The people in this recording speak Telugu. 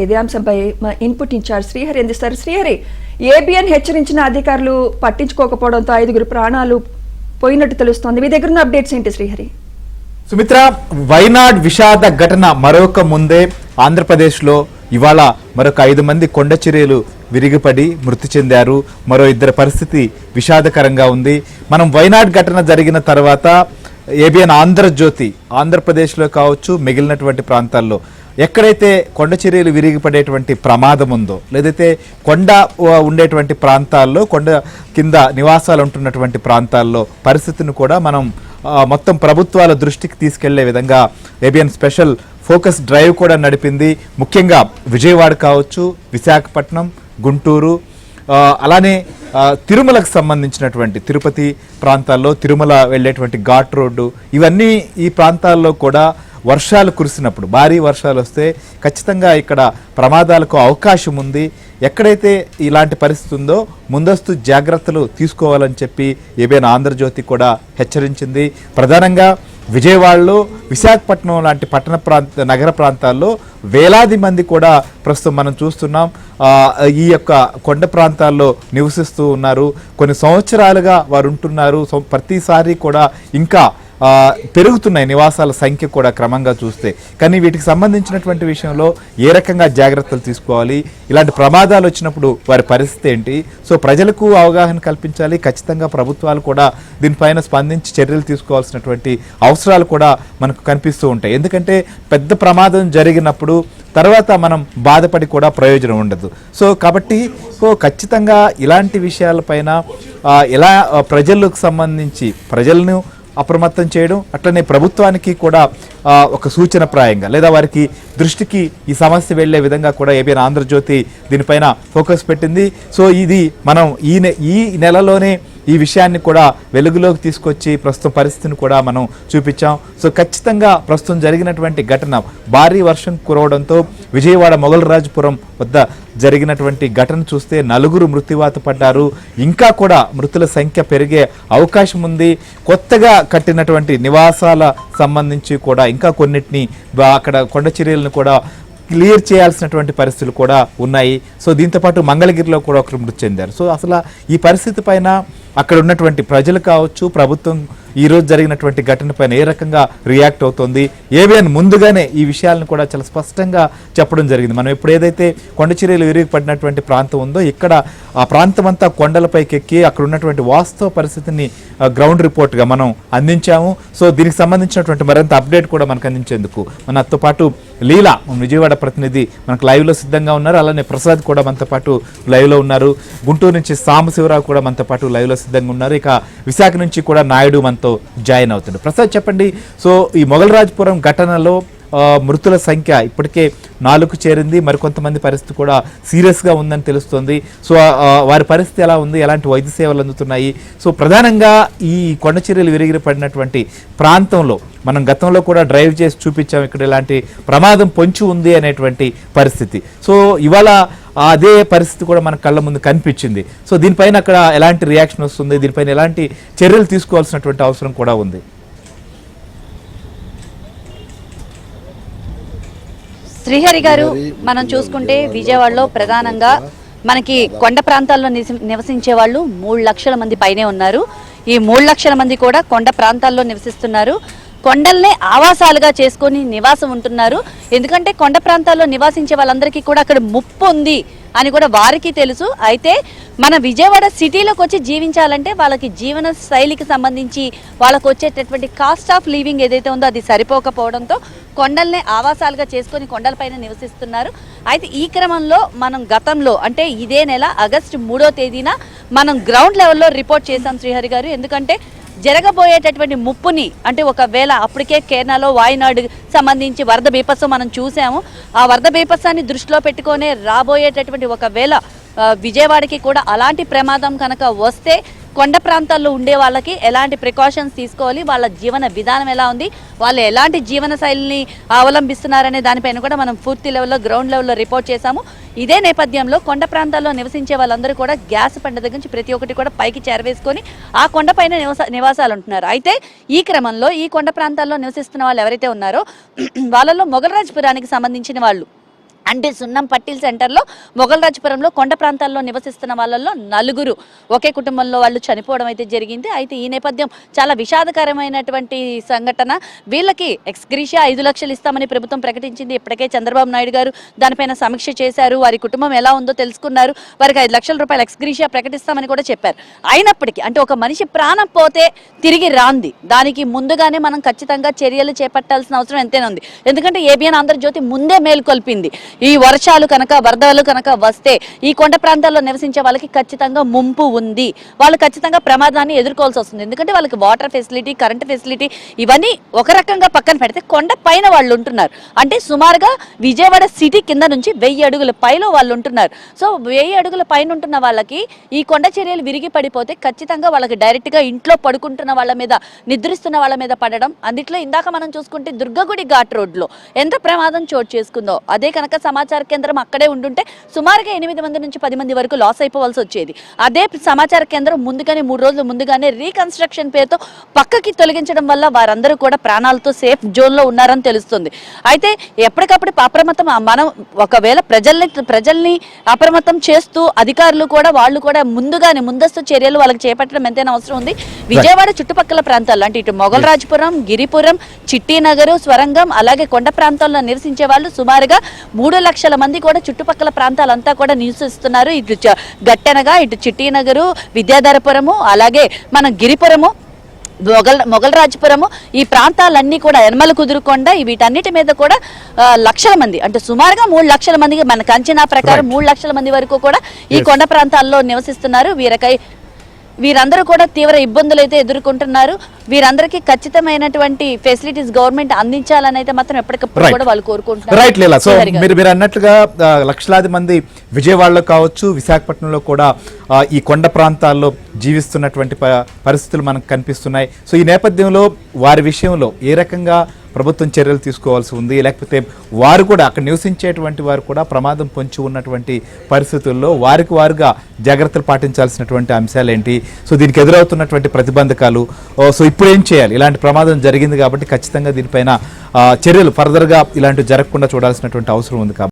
ఇదే అంశంపై ఇన్పుట్ ఇన్ఛార్జ్ శ్రీహరి అందిస్తారు. శ్రీహరి, ఏబిఎన్ హెచ్చరించిన అధికారులు పట్టించుకోకపోవడంతో 5 ప్రాణాలు పోయినట్టు తెలుస్తోంది. మీ దగ్గర ఉన్న అప్డేట్స్ ఏంటి శ్రీహరి? సుమిత్ర, వైనాడ్ విషాద ఘటన మరొక ముందే ఆంధ్రప్రదేశ్లో ఇవాళ మరొక 5 మంది కొండ చర్యలు విరిగిపడి మృతి చెందారు. మరో 2 పరిస్థితి విషాదకరంగా ఉంది. మనం వైనాడ్ ఘటన జరిగిన తర్వాత ఏబిఎన్ ఆంధ్రజ్యోతి ఆంధ్రప్రదేశ్లో కావచ్చు, మిగిలినటువంటి ప్రాంతాల్లో ఎక్కడైతే కొండ చర్యలు విరిగిపడేటువంటి ప్రమాదం ఉందో, లేదైతే కొండ ఉండేటువంటి ప్రాంతాల్లో, కొండ కింద నివాసాలు ఉంటున్నటువంటి ప్రాంతాల్లో పరిస్థితిని కూడా మనం మొత్తం ప్రభుత్వాల దృష్టికి తీసుకెళ్లే విధంగా ఏబిఎన్ స్పెషల్ ఫోకస్ డ్రైవ్ కూడా నడిపింది. ముఖ్యంగా విజయవాడ కావచ్చు, విశాఖపట్నం, గుంటూరు, అలానే తిరుమలకు సంబంధించినటువంటి తిరుపతి ప్రాంతాల్లో, తిరుమల వెళ్ళేటువంటి ఘాట్ రోడ్డు, ఇవన్నీ ఈ ప్రాంతాల్లో కూడా వర్షాలు కురిసినప్పుడు, భారీ వర్షాలు వస్తే ఖచ్చితంగా ఇక్కడ ప్రమాదాలకు అవకాశం ఉంది. ఎక్కడైతే ఇలాంటి పరిస్థితి ఉందో ముందస్తు జాగ్రత్తలు తీసుకోవాలని చెప్పి ఏబిఎన్ ఆంధ్రజ్యోతి కూడా హెచ్చరించింది. ప్రధానంగా విజయవాడలో, విశాఖపట్నం లాంటి నగర ప్రాంతాల్లో వేలాది మంది కూడా ప్రస్తుతం మనం చూస్తున్నాం ఈ యొక్క కొండ ప్రాంతాల్లో నివసిస్తూ ఉన్నారు. కొన్ని సంవత్సరాలుగా వారు ఉంటున్నారు. ప్రతిసారి కూడా ఇంకా పెరుగుతున్నాయి నివాసాల సంఖ్య కూడా క్రమంగా చూస్తే. కానీ వీటికి సంబంధించినటువంటి విషయంలో ఏ రకంగా జాగ్రత్తలు తీసుకోవాలి, ఇలాంటి ప్రమాదాలు వచ్చినప్పుడు వారి పరిస్థితి ఏంటి, సో ప్రజలకు అవగాహన కల్పించాలి. ఖచ్చితంగా ప్రభుత్వాలు కూడా దీనిపైన స్పందించి చర్యలు తీసుకోవాల్సినటువంటి అవసరాలు కూడా మనకు కనిపిస్తూ ఉంటాయి. ఎందుకంటే పెద్ద ప్రమాదం జరిగినప్పుడు తర్వాత మనం బాధపడి కూడా ప్రయోజనం ఉండదు. సో కాబట్టి ఖచ్చితంగా ఇలాంటి విషయాలపైన ఎలా ప్రజలకు సంబంధించి ప్రజలను అప్రమత్తం చేయడం, అట్లనే ప్రభుత్వానికి కూడా ఒక సూచన ప్రాయంగా లేదా వారికి దృష్టికి ఈ సమస్య వెళ్లే విధంగా కూడా ఏబిఎన్ ఆంధ్రజ్యోతి దీనిపైన ఫోకస్ పెట్టింది. సో ఇది మనం ఈ నెలలోనే ఈ విషయాన్ని కూడా వెలుగులోకి తీసుకొచ్చి ప్రస్తుతం పరిస్థితిని కూడా మనం చూపించాం. సో ఖచ్చితంగా ప్రస్తుతం జరిగినటువంటి ఘటన భారీ వర్షం కురవడంతో విజయవాడ మొగల్రాజపురం వద్ద జరిగినటువంటి ఘటన చూస్తే 4 మృత్యువాత పడ్డారు. ఇంకా కూడా మృతుల సంఖ్య పెరిగే అవకాశం ఉంది. కొత్తగా కట్టినటువంటి నివాసాల సంబంధించి కూడా ఇంకా కొన్నిటిని అక్కడ కొండ చర్యలను కూడా క్లియర్ చేయాల్సినటువంటి పరిస్థితులు కూడా ఉన్నాయి. సో దీంతోపాటు మంగళగిరిలో కూడా ఒకరు మృతి చెందారు. సో అసలు ఈ పరిస్థితి పైన అక్కడ ఉన్నటువంటి ప్రజలు కావచ్చు, ప్రభుత్వం ఈరోజు జరిగినటువంటి ఘటన పైన ఏ రకంగా రియాక్ట్ అవుతుంది, ఏబిఎన్ ముందుగానే ఈ విషయాలను కూడా చాలా స్పష్టంగా చెప్పడం జరిగింది. మనం ఇప్పుడు ఏదైతే కొండ చర్యలు విరిగిపడినటువంటి ప్రాంతం ఉందో ఇక్కడ ఆ ప్రాంతం అంతా కొండలపైకి ఎక్కి అక్కడ ఉన్నటువంటి వాస్తవ పరిస్థితిని గ్రౌండ్ రిపోర్ట్గా మనం అందించాము. సో దీనికి సంబంధించినటువంటి మరింత అప్డేట్ కూడా మనకు అందించేందుకు మనతో పాటు లీలా, విజయవాడ ప్రతినిధి, మనకు లైవ్లో సిద్ధంగా ఉన్నారు. అలానే ప్రసాద్ కూడా మనతో పాటు లైవ్లో ఉన్నారు. గుంటూరు నుంచి సాంబశివరావు కూడా మనతో పాటు లైవ్లో సిద్ధంగా ఉన్నారు. ఇక విశాఖ నుంచి కూడా నాయుడు మనతో జాయిన్ అవుతుంది. ప్రసాద్ చెప్పండి, సో ఈ మొగల్రాజపురం ఘటనలో మృతుల సంఖ్య ఇప్పటికే 4కు చేరింది. మరికొంతమంది పరిస్థితి కూడా సీరియస్గా ఉందని తెలుస్తుంది. సో వారి పరిస్థితి ఎలా ఉంది, ఎలాంటి వైద్య సేవలు అందుతున్నాయి? సో ప్రధానంగా ఈ కొండ చర్యలు విరిగిపడినటువంటి ప్రాంతంలో మనం గతంలో కూడా డ్రైవ్ చేసి చూపించాం, ఇక్కడ ఇలాంటి ప్రమాదం పొంచి ఉంది అనేటువంటి పరిస్థితి. సో ఇవాళ అదే పరిస్థితి కూడా మన కళ్ళ ముందు కనిపించింది. సో దీనిపైన అక్కడ ఎలాంటి రియాక్షన్ వస్తుంది, దీనిపైన ఎలాంటి చర్యలు తీసుకోవాల్సినటువంటి అవసరం కూడా ఉంది? శ్రీహరి గారు, మనం చూసుకుంటే విజయవాడలో ప్రధానంగా మనకి కొండ ప్రాంతాల్లో నివసించే వాళ్ళు 3 లక్షల మంది పైనే ఉన్నారు. ఈ 3 లక్షల మంది కూడా కొండ ప్రాంతాల్లో నివసిస్తున్నారు. కొండల్నే ఆవాసాలుగా చేసుకొని నివాసం ఉంటున్నారు. ఎందుకంటే కొండ ప్రాంతాల్లో నివాసించే వాళ్ళందరికీ కూడా అక్కడ ముప్పు ఉంది అని కూడా వారికి తెలుసు. అయితే మన విజయవాడ సిటీలోకి వచ్చి జీవించాలంటే వాళ్ళకి జీవన శైలికి సంబంధించి వాళ్ళకు వచ్చేటటువంటి కాస్ట్ ఆఫ్ లివింగ్ ఏదైతే ఉందో అది సరిపోకపోవడంతో కొండల్నే ఆవాసాలుగా చేసుకొని కొండలపైన నివసిస్తున్నారు. అయితే ఈ క్రమంలో మనం గతంలో అంటే ఇదే నెల ఆగస్టు 3వ తేదీన మనం గ్రౌండ్ లెవెల్లో రిపోర్ట్ చేశాం శ్రీహరి గారు. ఎందుకంటే జరగబోయేటటువంటి ముప్పుని, అంటే ఒకవేళ అప్పటికే కేరళలో వాయనాడు సంబంధించి వరద బీభత్సం మనం చూసాము. ఆ వరద బీభత్సాన్ని దృష్టిలో పెట్టుకునే రాబోయేటటువంటి ఒకవేళ విజయవాడకి కూడా అలాంటి ప్రమాదం కనుక వస్తే కొండ ప్రాంతాల్లో ఉండే వాళ్ళకి ఎలాంటి ప్రికాషన్స్ తీసుకోవాలి, వాళ్ళ జీవన విధానం ఎలా ఉంది, వాళ్ళు ఎలాంటి జీవన శైలిని అవలంబిస్తున్నారనే దానిపైన కూడా మనం పూర్తి లెవెల్లో గ్రౌండ్ లెవెల్లో రిపోర్ట్ చేశాము. ఇదే నేపథ్యంలో కొండ ప్రాంతాల్లో నివసించే వాళ్ళందరూ కూడా గ్యాస్ పంట దగ్గర నుంచి ప్రతి ఒక్కటి కూడా పైకి చేరవేసుకొని ఆ కొండపైన నివాసాలు ఉంటున్నారు. అయితే ఈ క్రమంలో ఈ కొండ ప్రాంతాల్లో నివసిస్తున్న వాళ్ళు ఎవరైతే ఉన్నారో వాళ్ళలో మొగల్రాజపురానికి సంబంధించిన వాళ్ళు అంటే సున్నం పట్టీల్ సెంటర్లో మొగల్రాజపురంలో కొండ ప్రాంతాల్లో నివసిస్తున్న వాళ్ళల్లో 4 ఒకే కుటుంబంలో వాళ్ళు చనిపోవడం అయితే జరిగింది. అయితే ఈ నేపథ్యం చాలా విషాదకరమైనటువంటి సంఘటన. వీళ్ళకి ఎక్స్గ్రీషియా 5 లక్షలు ఇస్తామని ప్రభుత్వం ప్రకటించింది. ఇప్పటికే చంద్రబాబు నాయుడు గారు దానిపైన సమీక్ష చేశారు. వారి కుటుంబం ఎలా ఉందో తెలుసుకున్నారు. వారికి 5 లక్షల రూపాయలు ఎక్స్గ్రీషియా ప్రకటిస్తామని కూడా చెప్పారు. అయినప్పటికీ అంటే ఒక మనిషి ప్రాణం పోతే తిరిగి రాంది, దానికి ముందుగానే మనం ఖచ్చితంగా చర్యలు చేపట్టాల్సిన అవసరం ఎంతైనా ఉంది. ఎందుకంటే ఏబిఎన్ ఆంధ్రజ్యోతి ముందే మేల్కొల్పింది. ఈ వర్షాలు కనుక వరదలు కనుక వస్తే ఈ కొండ ప్రాంతాల్లో నివసించే వాళ్ళకి ఖచ్చితంగా ముంపు ఉంది, వాళ్ళు ఖచ్చితంగా ప్రమాదాన్ని ఎదుర్కోవాల్సి వస్తుంది. ఎందుకంటే వాళ్ళకి వాటర్ ఫెసిలిటీ, కరెంట్ ఫెసిలిటీ ఇవన్నీ ఒక రకంగా పక్కన పెడితే కొండ పైన వాళ్ళు ఉంటున్నారు. అంటే సుమారుగా విజయవాడ సిటీ కింద నుంచి 1000 అడుగుల పైన వాళ్ళు ఉంటున్నారు. సో 1000 అడుగుల పైన ఉంటున్న వాళ్ళకి ఈ కొండ చర్యలు విరిగి పడిపోతే ఖచ్చితంగా వాళ్ళకి డైరెక్ట్ గా ఇంట్లో పడుకుంటున్న వాళ్ళ మీద, నిద్రిస్తున్న వాళ్ళ మీద పడడం. అందుట్లో ఇందాక మనం చూసుకుంటే దుర్గగుడి ఘాట్ రోడ్లో ఎంత ప్రమాదం చోటు చేసుకుందో, అదే కనుక సమాచార కేంద్రం అక్కడే ఉండుంటే సుమారుగా 8 మంది నుంచి 10 మంది వరకు లాస్ అయిపోవాల్సి వచ్చేది. అదే సమాచార కేంద్రం ముందుగానే 3 రోజులు ముందుగానే రీకన్స్ట్రక్షన్ పేరుతో పక్కకి తొలగించడం వల్ల వారందరూ కూడా ప్రాణాలతో సేఫ్ జోన్ లో ఉన్నారని తెలుస్తుంది. అయితే ఎప్పటికప్పుడు అప్రమత్తం మనం ఒకవేళ ప్రజల్ని అప్రమత్తం చేస్తూ అధికారులు కూడా వాళ్ళు కూడా ముందస్తు చర్యలు వాళ్ళకి చేపట్టడం ఎంతైనా అవసరం ఉంది. విజయవాడ చుట్టుపక్కల ప్రాంతాల్లో అంటే ఇటు మొగల్రాజపురం, గిరిపురం, చిట్టినగరు, స్వరంగం అలాగే కొండ ప్రాంతాల్లో నివసించే వాళ్ళు సుమారుగా 3 లక్షల మంది కూడా చుట్టుపక్కల ప్రాంతాలంతా కూడా నివసిస్తున్నారు. ఇటు గట్టెనగా, ఇటు చిట్టినగరు, విద్యాధరపురము, అలాగే మన గిరిపురము, మొగల్రాజపురము, ఈ ప్రాంతాలన్నీ కూడా యనమల కుదురుకొండ, వీటన్నిటి మీద కూడా లక్షల మంది అంటే సుమారుగా 3 లక్షల మందికి మనకు అంచనా ప్రకారం 3 లక్షల మంది వరకు కూడా ఈ కొండ ప్రాంతాల్లో నివసిస్తున్నారు. వీరందరూ కూడా తీవ్ర ఇబ్బందులు అయితే ఎదుర్కొంటున్నారు. వీరందరికీ ఖచ్చితమైనటువంటి ఫెసిలిటీస్ గవర్నమెంట్ అందించాలని అయితే మాత్రం ఎప్పటికప్పుడు కూడా వాళ్ళు కోరుకుంటున్నారు. సో మీరు అన్నట్లుగా లక్షలాది మంది విజయవాడలో కావచ్చు, విశాఖపట్నంలో కూడా ఈ కొండ ప్రాంతాల్లో జీవిస్తున్నటువంటి పరిస్థితులు మనకు కనిపిస్తున్నాయి. సో ఈ నేపథ్యంలో వారి విషయంలో ఏ రకంగా ప్రభుత్వం చర్యలు తీసుకోవాల్సి ఉంది, లేకపోతే వారు కూడా అక్కడ నివసించేటువంటి వారు కూడా ప్రమాదం పొంచి ఉన్నటువంటి పరిస్థితుల్లో వారుగా జాగ్రత్తలు పాటించాల్సినటువంటి అంశాలు ఏంటి, సో దీనికి ఎదురవుతున్నటువంటి ప్రతిబంధకాలు, సో ఇప్పుడు ఏం చేయాలి, ఇలాంటి ప్రమాదం జరిగింది కాబట్టి ఖచ్చితంగా దీనిపైన చర్యలు ఫర్దర్గా ఇలాంటివి జరగకుండా చూడాల్సినటువంటి అవసరం ఉంది కాబట్టి